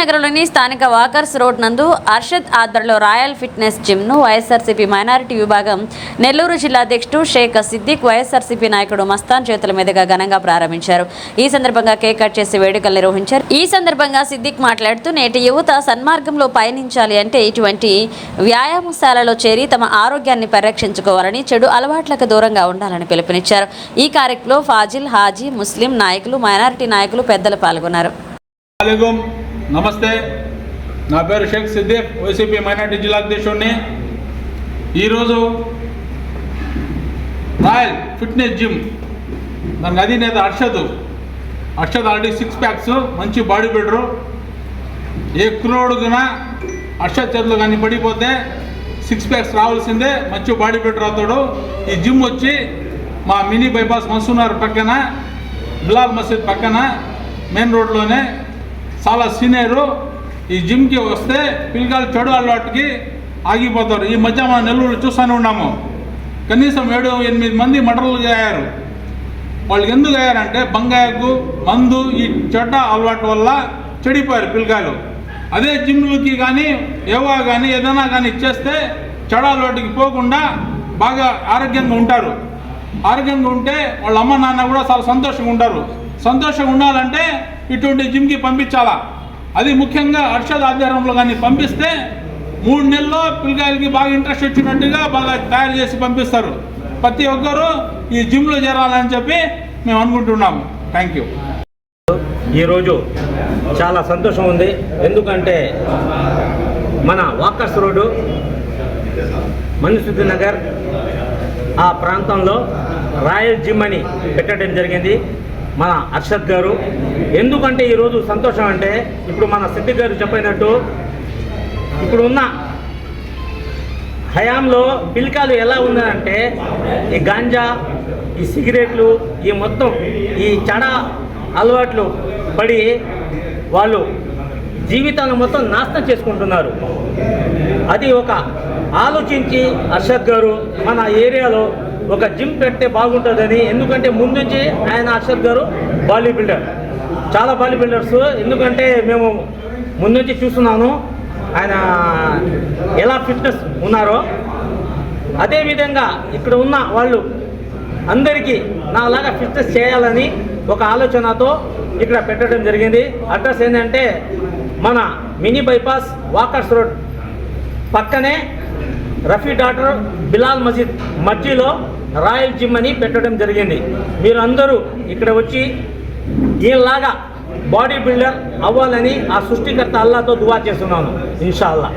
నగరంలోని స్థానిక walkers road నందు అర్షద్ ఆధ్వర్యంలో రాయల్ ఫిట్నెస్ జిమ్ ను వైఎస్ఆర్సీపీ మైనారిటీ విభాగం నెల్లూరు జిల్లా అధ్యక్షుడు షేక్ సిద్దిక్ వైఎస్ఆర్సీపీ నాయకుడు మస్తాన్ చేతుల మీదుగా ఘనంగా ప్రారంభించారు. ఈ సందర్భంగా కేక్ కట్ చేసి వేడుకలు నిర్వహించారు. ఈ సందర్భంగా సిద్దిక్ మాట్లాడుతూ నేటి యువత సన్మార్గంలో పయనించాలి అంటే ఇటువంటి వ్యాయామశాలలో చేరి తమ ఆరోగ్యాన్ని పరిరక్షించుకోవాలని, చెడు అలవాట్లకు దూరంగా ఉండాలని పిలుపునిచ్చారు. ఈ కార్యక్రమంలో ఫాజిల్, హాజీ, ముస్లిం నాయకులు, మైనారిటీ నాయకులు, పెద్దలు పాల్గొన్నారు. నమస్తే, నా పేరు షేక్ సిద్దిక్, వైసీపీ మైనార్టీ జిల్లా అధ్యక్షుడిని. ఈరోజు రాయల్ ఫిట్నెస్ జిమ్ దాని అధినేత అర్షద్ ఆల్రెడీ 6 ప్యాక్స్, మంచి బాడీ బిల్డరు. ఏ కురోడుగునా అర్షద్ చేతులు కానీ పడిపోతే 6 ప్యాక్స్ రావాల్సిందే, మంచి బాడీ బిల్డర్ అవుతాడు. ఈ జిమ్ వచ్చి మా మినీ బైపాస్ మసూనార్ పక్కన, బిలాల్ మసీద్ పక్కన మెయిన్ రోడ్లోనే చాలా సీనియరు. ఈ జిమ్కి వస్తే పిల్లలు చెడు అలవాటుకి ఆగిపోతారు. ఈ మధ్య మన నెల్లూరు చూస్తూనే ఉన్నాము, కనీసం 7-8 మంది మర్డర్లు అయ్యారు. వాళ్ళు ఎందుకు అయ్యారంటే బంగాయకు, మందు, ఈ చెడ్డ అలవాటు వల్ల చెడిపోయారు పిల్లలు. అదే జిమ్లకి కానీ యోగా కానీ ఏదైనా కానీ ఇచ్చేస్తే చెడు అలవాటుకి పోకుండా బాగా ఆరోగ్యంగా ఉంటారు. ఆరోగ్యంగా ఉంటే వాళ్ళ అమ్మ నాన్న కూడా చాలా సంతోషంగా ఉంటారు. సంతోషంగా ఉండాలంటే ఇటువంటి జిమ్కి పంపించాలా. అది ముఖ్యంగా అర్షద్ ఆధ్వర్యంలో కానీ పంపిస్తే 3 నెలల్లో పిల్లకాయలకి బాగా ఇంట్రెస్ట్ వచ్చినట్టుగా బాగా తయారు చేసి పంపిస్తారు. ప్రతి ఒక్కరూ ఈ జిమ్లో చేరాలని చెప్పి మేము అనుకుంటున్నాము. Thank you. ఈరోజు చాలా సంతోషం ఉంది. ఎందుకంటే మన వాకర్స్ రోడ్డు, మన్సుద్ నగర్ ఆ ప్రాంతంలో రాయల్ జిమ్ అని పెట్టడం జరిగింది మన అర్షద్ గారు. ఎందుకంటే ఈరోజు సంతోషం అంటే ఇప్పుడు మన సిద్దిక్ గారు చెప్పినట్టు ఇప్పుడు ఉన్న హయాంలో పిల్లకాయలు ఎలా ఉందంటే ఈ గాంజా, ఈ సిగరెట్లు, ఈ మొత్తం ఈ చెడ అలవాట్లు పడి వాళ్ళు జీవితాన్ని మొత్తం నాశనం చేసుకుంటున్నారు. అది ఒక ఆలోచించి అర్షద్ గారు మన ఏరియాలో ఒక జిమ్ పెడితే బాగుంటుందని. ఎందుకంటే ముందు నుంచి ఆయన అర్షద్ గారు బాడీ బిల్డర్, చాలా బాడీ బిల్డర్స్. ఎందుకంటే మేము ముందు నుంచి చూస్తున్నాను ఆయన ఎలా ఫిట్నెస్ ఉన్నారో. అదేవిధంగా ఇక్కడ ఉన్న వాళ్ళు అందరికీ నాలాగా ఫిట్నెస్ చేయాలని ఒక ఆలోచనతో ఇక్కడ పెట్టడం జరిగింది. అడ్రస్ ఏంటంటే మన మినీ బైపాస్ వాకర్స్ రోడ్ పక్కనే రఫీ డాక్టర్ బిలాల్ మసీద్ మధ్యలో రాయల్ జిమ్ అని పెట్టడం జరిగింది. మీరు అందరూ ఇక్కడ వచ్చి ఈయనలాగా బాడీ బిల్డర్ అవ్వాలని ఆ సృష్టికర్త అల్లాతో దువా చేస్తున్నాను. ఇన్షాల్లా.